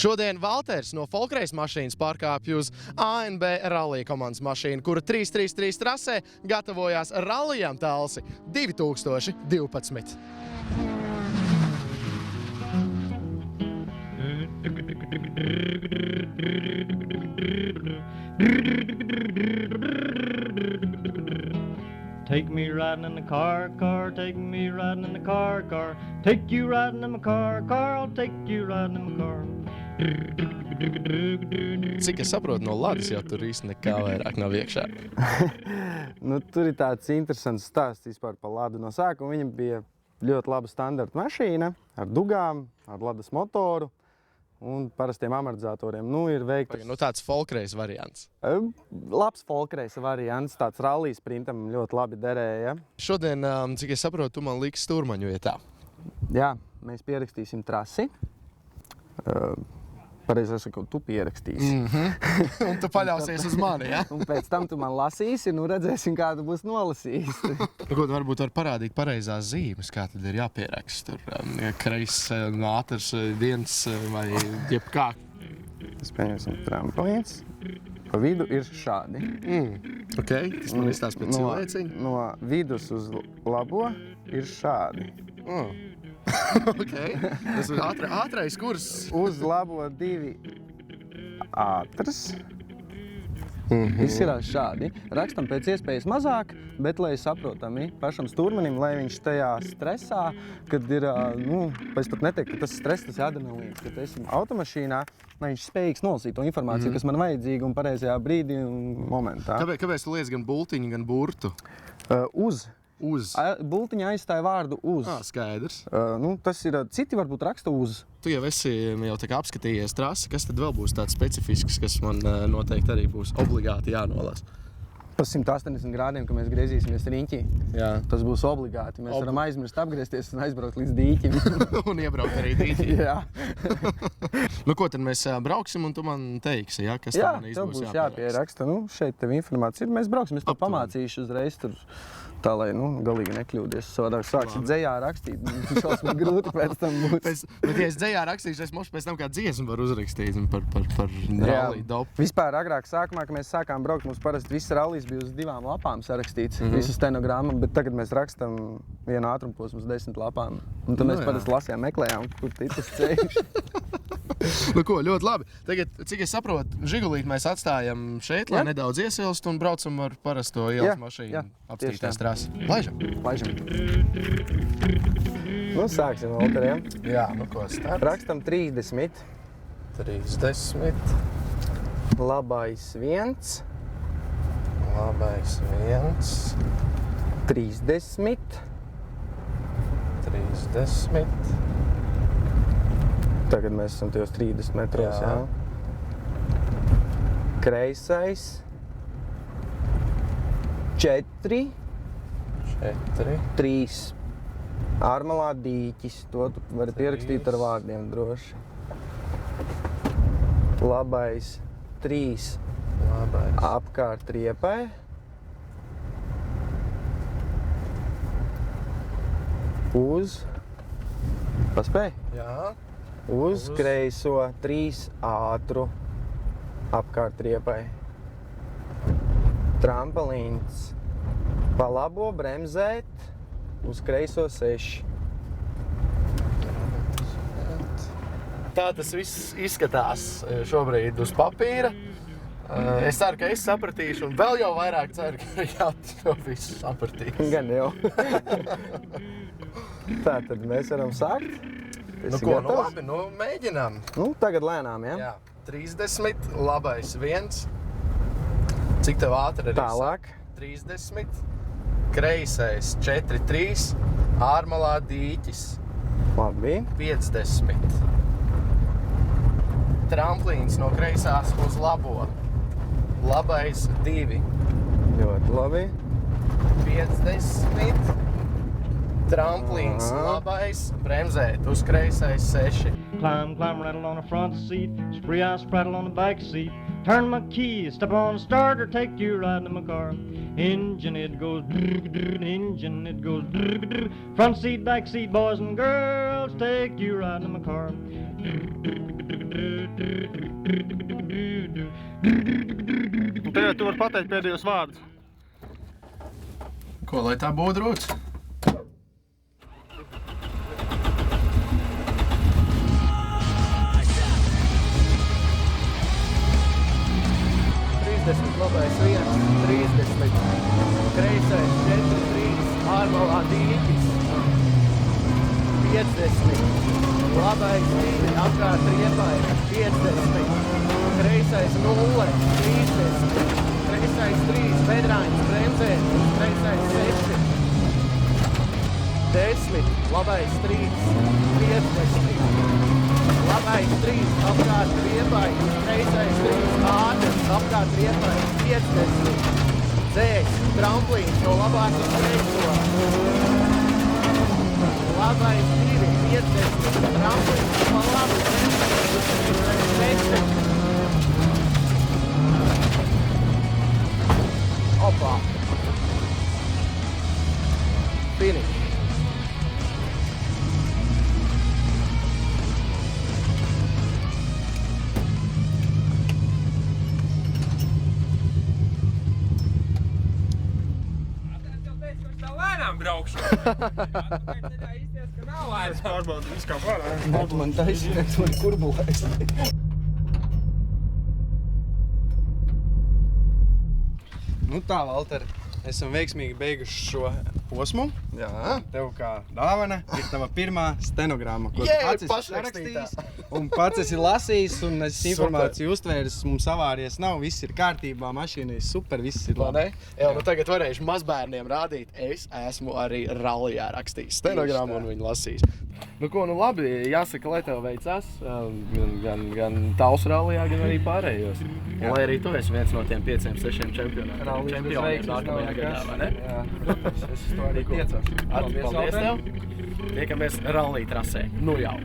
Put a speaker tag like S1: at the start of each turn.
S1: Šodien Valters no Folkreis mašīnas pārkāpj uz ANB rallija komandas mašīnu, kura 333 trasē gatavojās rallijām Talsi 2012.
S2: Take me riding in the car, take me riding in the car, take you riding in my car, I'll take you riding in my car.
S1: Cik es saprotu, no Ladas jau tur īsti nekā vairāk nav iekšā.
S3: Tur ir tāds interesants stāsts vispār par Ladu. No sākuma viņam bija ļoti laba standarta mašīna ar dugām, ar Ladas motoru un parastiem amortizatoriem. Ir veiktas...
S1: Tāds Folkreis variants.
S3: Labs Folkreis variants, tāds rallija sprintam ļoti labi derēja.
S1: Šodien, cik es saprotu, tu man liksi stūrmaņu vietā.
S3: Jā, mēs pierakstīsim trasi. Pareizi sakot, tu pierakstīsi.
S1: Un tu paļausies uz mani, ja?
S3: Un pēc tam tu man lasīsi, redzēsim, kā tu būs nolasījis.
S1: Ko tu varbūt var parādīt pareizās zīmes, kā tad ir jāpieraksta? Tur kreis, ātrs, viens vai jebkā.
S3: Es pieņemsim tramplīns. Pa vidu ir šādi.
S1: Ok, tas man izstāst pēc cilvēciņa.
S3: No vidus uz labo ir šādi.
S1: Ok, tas ir ātrais kurs.
S3: Uz labo 2 ātrs. Izskatās šādi. Rakstam pēc iespējas mazāk, bet, lai saprotami pašam stūrmanim, lai viņš tajā stresā, kad ir, es pat neteiktu, ka tas stress, tas ir adrenalīns, kad esmu automašīnā, lai viņš spējīgs nolasīt to informāciju, kas man vajadzīga un pareizajā brīdī un momentā.
S1: Kāpēc tu liec gan bultiņu, gan burtu?
S3: Uz. Bultiņa aizstāja vārdu uz.
S1: Skaidrs.
S3: Tas ir, citi varbūt raksta uz.
S1: Tu jau esi tā kā apskatījies trasi, kas tad vēl būs tāds specifisks, kas man noteikti arī būs obligāti jānolasa?
S3: Pa 180 grādiem, ka mēs griezīsimies riņķī.
S1: Jā.
S3: Tas būs obligāti. Mēs varam aizmirst apgriezties un aizbraukt līdz dīķim.
S1: Un iebraukt arī dīķī.
S3: Jā.
S1: Ko tad mēs brauksim un tu man teiksi, ja? Kas tā man
S3: tev būs jāpieraksta. Šeit tev informācija ir. Mēs brauksim, es to pamācīšu uzreiz tur. Tā, lai galīgi nekļūdies. Savādāk sāksim dzejā rakstīt. Šausmīgi grūti pēc tam būs.
S1: Bet ja es dzejā rakstīšu, es mošu pēc tam kā dziesmu varu uzrakstīt par ralliju dopu.
S3: Vispār agrāk sākumā, kad mēs sākām braukt, mums parasti viss rallijs bija uz 2 lapām sarakstīts. Visu stenogrammu, bet tagad mēs rakstam vienu ātrumposmu uz 10 lapām. Un tad mēs parasti lasījām, meklējām, kur ticis ceļš.
S1: Ļoti labi. Tagad, cik es saprotu, Žigulīti mēs atstājam šeit, lai nedaudz iesilst un braucam ar parasto ielas mašīnu apstīties trasi. Laižam.
S3: Sāksim, Valteriem.
S1: Jā, ko start?
S3: Rakstam 30.
S1: 30.
S3: Labais 1.
S1: Labais 1.
S3: 30.
S1: 30.
S3: Tagad mēs esam tajos 30 metros, jā. Kreisais. 4. 3. Ārmalā dīķis. To tu vari pierakstīt ar vārdiem droši. Labais 3. Apkārt riepai. Uz. Paspēj?
S1: Jā.
S3: Uz kreiso 3 ātru apkārt riepai. Trampolins. Pa labo bremzēt uz kreiso 6.
S1: Tā tas viss izskatās šobrīd uz papīra. Es ceru, ka es sapratīšu un vēl jau vairāk ceru, ka to visu sapratīs.
S3: Gan jau. Tā tad mēs varam sākt.
S1: Labi, mēģinām.
S3: Tagad lēnām, ja?
S1: Jā. 30, labais 1. Cik tev ātri arī
S3: tālāk?
S1: 30. Kreisais 4, 3. Ārmalā dīķis.
S3: Labi.
S1: 50. Tramplīns no kreisās uz labo. Labais 2.
S3: Ļoti labi.
S1: 50. Tramplīns, labais, bremzēt, uz kreisais 6.
S2: Climb, rattle on the front seat, spree, I spraddle on the back seat. turn my key, step on the starter, take you riding in my car. Engine it goes, engine it goes, front seat, back seat, boys and girls, take you riding in my car.
S3: Un tagad tu vari pateikt pēdējos vārdus.
S1: Ko, lai tā būtu rūts? Labais 1, 30, kreisais 4, 3, ārmalā dīķis, 50, labais 2, apkārt riepai, 50, kreisais 0, 30, kreisais 3, bedrāņas, bremzēnis, kreisais 6, 10, labais 3, 50, labais 3, apkārt riepai, kreisais 3, ātrs, apkārt riepai, 50, dzēs, tramplīns no labās uz kreiso. Labais 2, 50, tramplīns pa labu, 10. Opā. Finish.
S4: Braukšu.
S3: Es pārbaudu visu kā pārā.
S1: Tu man taisinies, man kurbulēs.
S3: Nu tā, Valter, esam veiksmīgi beiguši šo posmu.
S1: Jā.
S3: Tev kā dāvana ir tava pirmā stenogramma, ko tu
S1: Jē,
S3: pats esi
S1: pašrakstītā.
S3: sarakstījis un pats esi lasījis un esi informāciju uztvēris, mums avārijas nav, viss ir kārtībā, mašīna ir super, viss ir labi.
S1: Jā, nu tagad varēšu mazbērniem rādīt, es esmu arī rallijā rakstījis stenogrammu un viņu lasījis. Nu ko, nu labi, jāsaka, lai tev veicās, gan tavs rallijā, gan arī pārējos. Lai arī tu esi viens no tiem 5-6 čempioniem nākamajā gadā, vai ne?
S3: Jā, protams, es to arī tiecos.
S1: Paldies tev! Tiekamies rallija trasē. Nu jau!